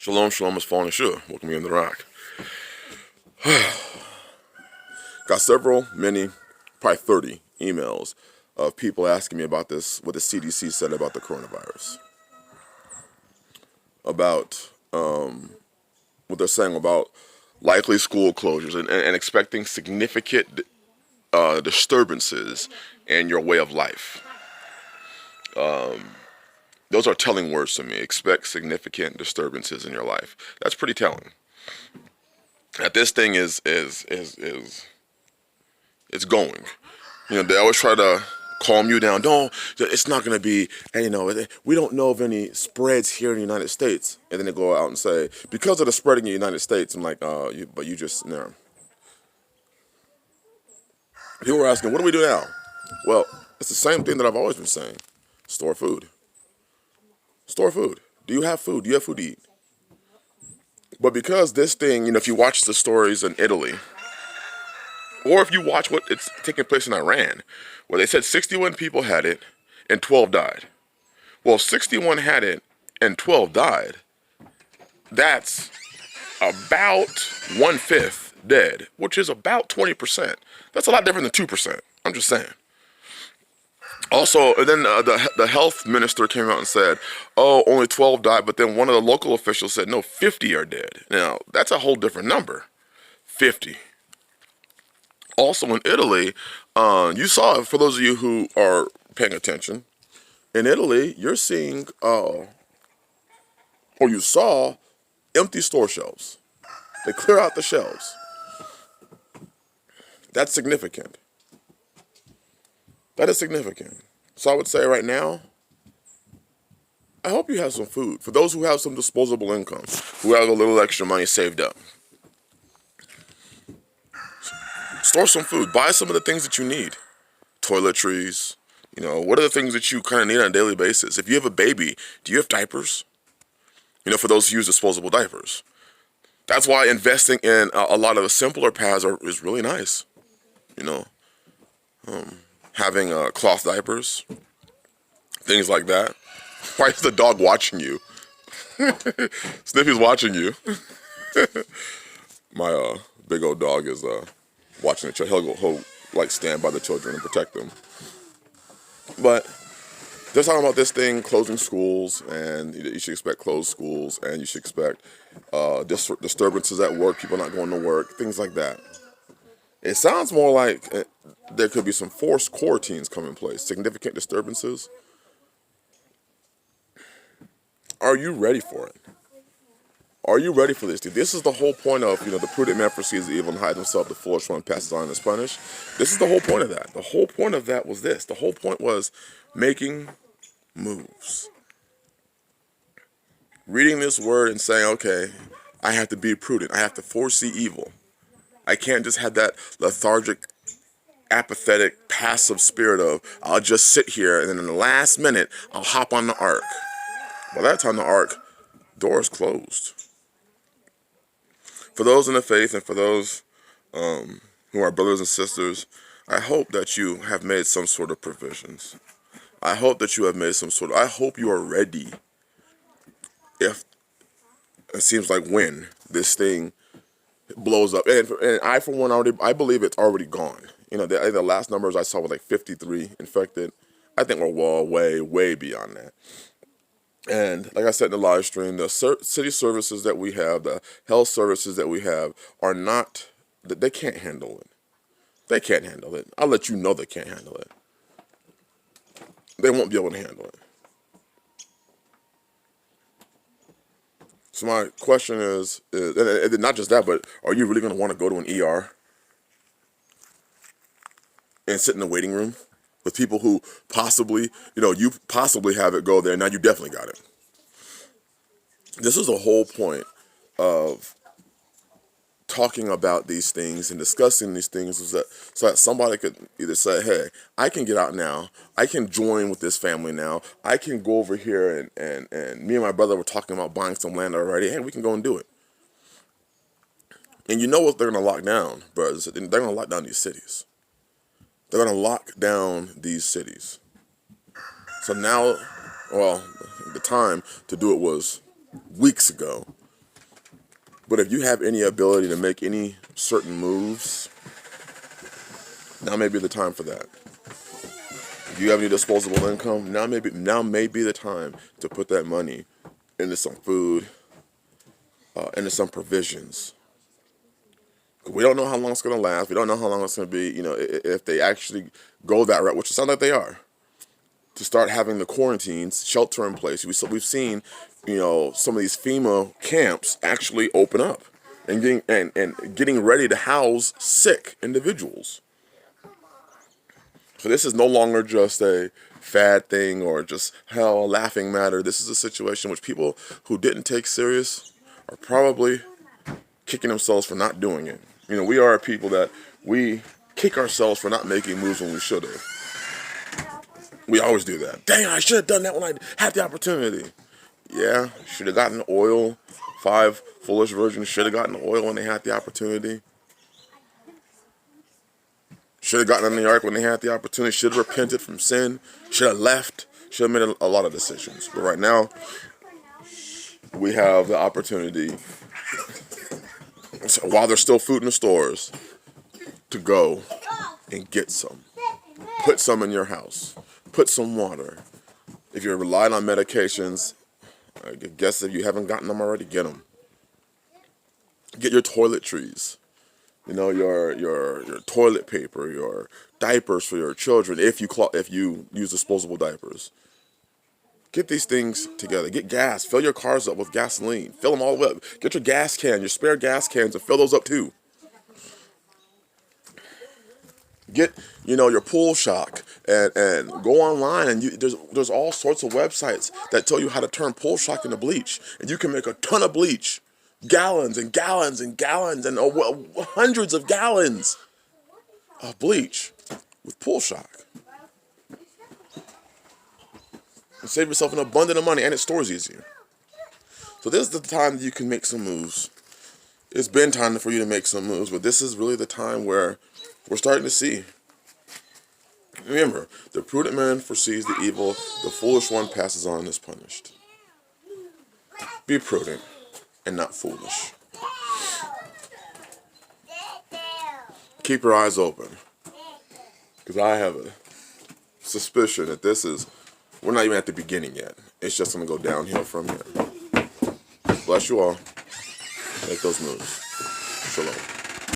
Shalom, shalom is falling Yahshua. Welcome in the rock. Got many, probably 30 emails of people asking me about this, what the CDC said about the coronavirus. About what they're saying about likely school closures and expecting significant disturbances in your way of life. Those are telling words to me. Expect significant disturbances in your life. That's pretty telling. That this thing is it's going. You know, they always try to calm you down. No, it's not going to be, hey, you know, we don't know of any spreads here in the United States. And then they go out and say, because of the spreading in the United States, I'm like, but you just, no. People are asking, what do we do now? Well, it's the same thing that I've always been saying. Store food. Store food. Do you have food? Do you have food to eat? But because this thing, you know, if you watch the stories in Italy, or if you watch what it's taking place in Iran, where they said 61 people had it and 12 died. Well, if 61 had it and 12 died, that's about 1/5 dead, which is about 20%. That's a lot different than 2%. I'm just saying. Also, and then the health minister came out and said, oh, only 12 died, but then one of the local officials said, no, 50 are dead. Now, that's a whole different number, 50. Also in Italy, you saw, for those of you who are paying attention, in Italy, you're seeing, or you saw, empty store shelves. They clear out the shelves. That's significant. That is significant. So I would say right now, I hope you have some food. For those who have some disposable income, who have a little extra money saved up, store some food. Buy some of the things that you need. Toiletries. You know, what are the things that you kind of need on a daily basis? If you have a baby, do you have diapers? You know, for those who use disposable diapers. That's why investing in a lot of the simpler pads is really nice. You know, having cloth diapers, things like that. Why is the dog watching you? Sniffy's watching you. My big old dog is watching the children. He'll like stand by the children and protect them. But they're talking about this thing, closing schools, and you should expect closed schools, and you should expect disturbances at work, people not going to work, things like that. It sounds more like there could be some forced quarantines come in place, significant disturbances. Are you ready for it? Are you ready for this? This is the whole point of, you know, the prudent man foresees evil and hides himself, the foolish one passes on and is punished. This is the whole point of that. The whole point of that was this. The whole point was making moves. Reading this word and saying, okay, I have to be prudent. I have to foresee evil. I can't just have that lethargic, apathetic, passive spirit of, I'll just sit here and then in the last minute, I'll hop on the ark. By that time, the ark door is closed. For those in the faith and for those who are brothers and sisters, I hope that you have made some sort of provisions. I hope that you have made I hope you are ready if, it seems like when, this thing blows up. And I, for one, I believe it's already gone. You know, the last numbers I saw were like 53 infected. I think we're well, way beyond that. And like I said in the live stream, the city services that we have, the health services that we have are not, they can't handle it. They can't handle it. I'll let you know they can't handle it. They won't be able to handle it. So my question is and not just that, but are you really going to want to go to an ER and sit in the waiting room with people who possibly, you know, you possibly have it go there, now you definitely got it. This is the whole point of talking about these things and discussing these things, is that so that somebody could either say, hey, I can get out now, I can join with this family now, I can go over here and me and my brother were talking about buying some land already, hey, we can go and do it. And you know what they're going to lock down, brothers? They're going to lock down these cities. They're going to lock down these cities. So now, well, the time to do it was weeks ago. But if you have any ability to make any certain moves, now may be the time for that. If you have any disposable income, now may be the time to put that money into some food, into some provisions. We don't know how long it's going to last. We don't know how long it's going to be. You know, if they actually go that route, which it sounds like they are, to start having the quarantines, shelter in place. We've seen, you know, some of these FEMA camps actually open up and getting ready to house sick individuals. So this is no longer just a fad thing or just a laughing matter. This is a situation which people who didn't take serious are probably kicking themselves for not doing it. You know, we are a people that we kick ourselves for not making moves when we should have. We always do that. Dang, I should have done that when I had the opportunity. Yeah, should have gotten oil. 5 foolish virgins should have gotten oil when they had the opportunity. Should have gotten in the ark when they had the opportunity. Should have repented from sin. Should have left. Should have made a lot of decisions. But right now, we have the opportunity, so while there's still food in the stores, to go and get some. Put some in your house. Put some water. If you're relying on medications, I guess if you haven't gotten them already, get them. Get your toiletries. You know, your toilet paper, your diapers for your children, if you use disposable diapers. Get these things together. Get gas. Fill your cars up with gasoline. Fill them all the way up. Get your gas can, your spare gas cans, and fill those up too. Get, you know, your pool shock and go online and there's all sorts of websites that tell you how to turn pool shock into bleach, and you can make a ton of bleach, gallons and gallons and gallons and hundreds of gallons of bleach with pool shock. And save yourself an abundant of money, and it stores easier. So this is the time that you can make some moves. It's been time for you to make some moves, but this is really the time where we're starting to see. Remember, the prudent man foresees the evil, the foolish one passes on and is punished. Be prudent and not foolish. Keep your eyes open, because I have a suspicion that we're not even at the beginning yet. It's just going to go downhill from here. Bless you all. Make those moves. Shalom.